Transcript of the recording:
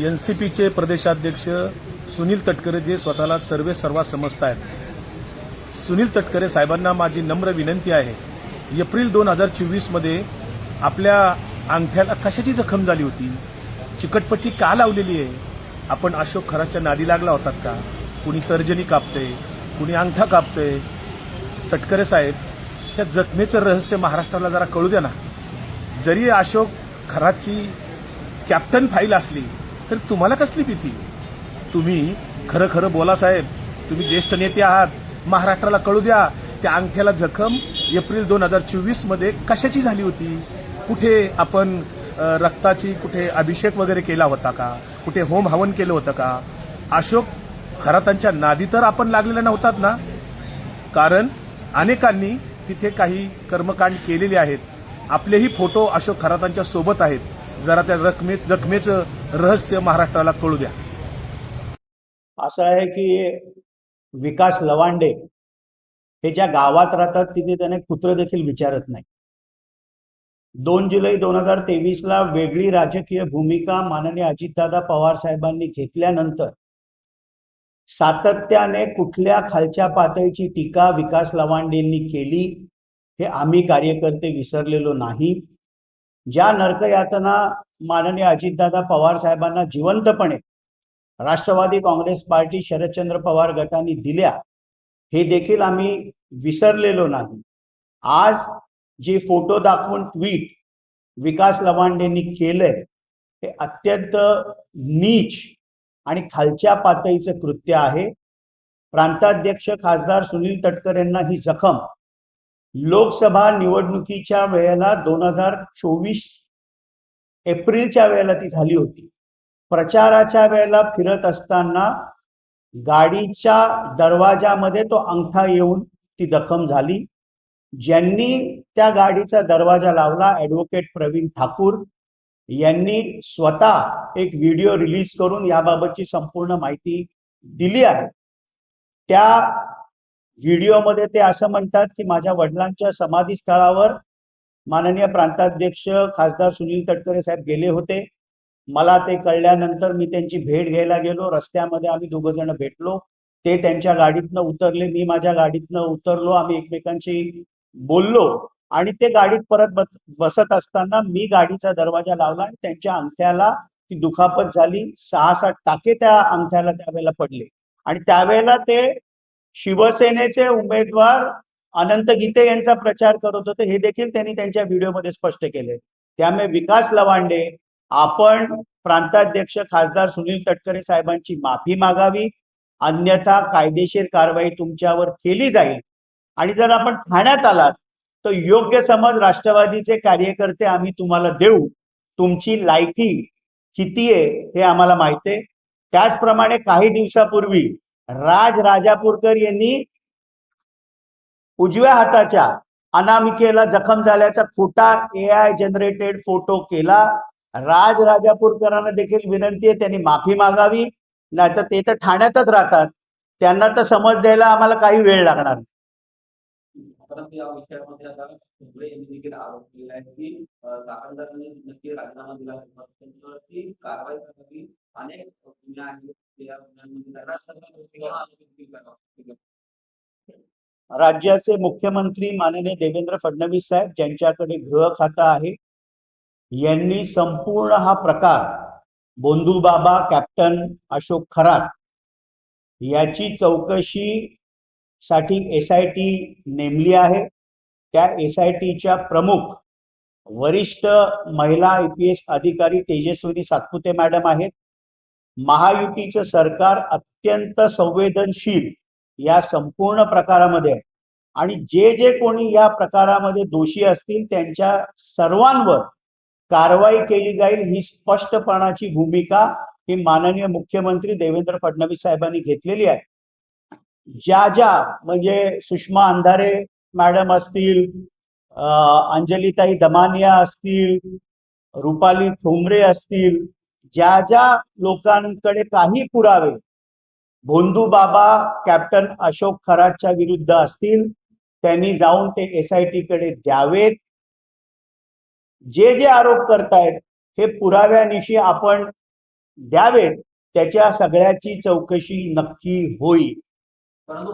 एनसीपीचे प्रदेशाध्यक्ष सुनील तटकरे जे स्वतःला सर्वे सर्वा समजत आहेत, सुनील तटकरे साहेबांना माझी नम्र विनंती आहे, एप्रिल 2024 मध्ये आपल्या अंगठ्याला कशाची जखम झाली होती, चिकटपट्टी का लावलेली आहे, आपण अशोक खराच्या नादी लागला होतात का, कुणी तर्जनी कापतंय, कुणी अंगठा कापतंय. तटकरे साहेब, त्या जखमेचं रहस्य महाराष्ट्राला जरा कळू द्या ना. जरी अशोक खराची कॅप्टन फाईल असली तर तुम्हाला कसली भीती. तुम्ही खरं खरं बोला साहेब, तुम्ही ज्येष्ठ नेते आहात, महाराष्ट्राला कळू द्या त्या अंगठ्याला जखम एप्रिल 2024 मध्ये कशाची झाली होती. कुठे आपण रक्ताची कुठे अभिषेक वगैरे केला होता का, कुठे होम हवन केलं होतं का. अशोक खरातांच्या नादी तर आपण लागलेल्या नव्हतात ना. कारण अनेकांनी तिथे काही कर्मकांड केलेले आहेत. आपलेही फोटो अशोक खरातांच्या सोबत आहेत. जरा त्या जखमेचं रहस्य महाराष्ट्राला कळू द्या. असं आहे की विकास लवांडे हे ज्या गावात राहतात तिथे त्याने कुत्र देखील विचारत नाही. 2 जुलै 2023 ला वेगळी राजकीय भूमिका माननीय अजितदादा पवार साहेबांनी घेतल्यानंतर सातत्याने कुठल्या खालच्या पातळीची टीका विकास लवांडेंनी केली हे आम्ही कार्यकर्ते विसरलेलो नाही. ज्या नरकयातना माननीय अजितदादा पवार साहेबांना जिवंतपणे राष्ट्रवादी काँग्रेस पार्टी शरदचंद्र पवार गटाने दिल्या हे देखील आम्ही विसरलेलो नाही. आज जे फोटो दाखवून ट्विट विकास लवांडेंनी केलंय ते अत्यंत नीच आणि खालच्या पातळीचं कृत्य आहे. प्रांताध्यक्ष खासदार सुनील तटकरे यांना ही जखम लोकसभा निवडणुकीच्या वेळेला 2024 एप्रिलच्या वेळेला ती झाली होती. प्रचाराच्या वेळेला फिरत असताना गाडीच्या दरवाजामध्ये तो अंगठा येऊन ती जखम झाली. ज्यांनी त्या गाडीचा दरवाजा लावला ॲडव्होकेट प्रवीण ठाकूर यांनी स्वतः एक व्हिडिओ रिलीज करून याबाबतची संपूर्ण माहिती दिली आहे. त्या व्हिडिओमध्ये ते असं म्हणतात की माझ्या वडिलांच्या समाधीस्थळावर माननीय प्रांताध्यक्ष खासदार सुनील तटकरे साहेब गेले होते. मला ते कळल्यानंतर मी त्यांची भेट घ्यायला गेलो. रस्त्यामध्ये आम्ही दोघं जण भेटलो. ते त्यांच्या गाडीतनं उतरले, मी माझ्या गाडीतनं उतरलो. आम्ही एकमेकांशी बोललो आणि ते गाडीत परत बसत असताना मी गाडीचा दरवाजा लावला आणि त्यांच्या अंगठ्याला ती दुखापत झाली. 6-7 टाके त्या अंगठ्याला त्यावेळेला पडले आणि त्यावेळेला ते शिवसेनेचे उमेदवार अनंत गीते यांचा प्रचार करत होते हे देखील त्यांनी त्यांच्या व्हिडिओमध्ये स्पष्ट केले. त्यामुळे विकास लवांडे, आपण प्रांताध्यक्ष खासदार सुनील तटकरे साहेबांची माफी मागावी, अन्यथा कायदेशीर कारवाई तुमच्यावर केली जाईल. आणि जर आपण ठाण्यात आलात तर योग्य समज राष्ट्रवादीचे कार्यकर्ते आम्ही तुम्हाला देऊ. तुमची लायकी किती आहे हे आम्हाला माहिती आहे. त्याचप्रमाणे काही दिवसापूर्वी राज राजापूरकर यांनी उजव्या हाताच्या अनामिकेला जखम झाल्याचा खोटा AI जनरेटेड फोटो केला. राज राजापूरकरांना देखील विनंती आहे त्यांनी माफी मागावी, नाहीतर ते तर ठाण्यातच राहतात, त्यांना तर समज द्यायला आम्हाला काही वेळ लागणार. परंतु या विषयामध्ये आता भुजबळ यांनी देखील आरोप केला आहे की चाकणदारांनी नक्की राजीनामा दिला होता, त्यांच्यावरती कारवाई करावी. अनेक गुन्हे आहेत त्या गुन्ह्यांमध्ये राज्याचे मुख्यमंत्री माननीय देवेंद्र फडणवीस साहेब ज्यांच्याकडे गृह खातं आहे यांनी संपूर्ण हा प्रकार बोंधूबाबा कॅप्टन अशोक खरात याची चौकशी साठी SIT नेमली आहे. त्या SITच्या प्रमुख वरिष्ठ महिला IPS अधिकारी तेजस्विनी सातपुते मॅडम आहेत. महायुतीचं सरकार अत्यंत संवेदनशील या संपूर्ण प्रकारामध्ये आहे आणि जे कोणी या प्रकारामध्ये दोषी असतील त्यांच्या सर्वांवर कारवाई केली जाईल ही स्पष्टपणाची भूमिका ही माननीय मुख्यमंत्री देवेंद्र फडणवीस साहेबांनी घेतलेली आहे. ज्या म्हणजे सुषमा अंधारे मॅडम असतील, अंजलीताई दमानिया असतील, रुपाली ठोंबरे असतील, ज्या लोकांकडे काही पुरावे भोंदूबाबा कॅप्टन अशोक खरातच्या विरुद्ध असतील त्यांनी जाऊन ते SIT कडे द्यावेत. जे आरोप करतायत हे पुराव्यानिशी आपण द्यावेत, त्याच्या सगळ्याची चौकशी नक्की होईल. परंतु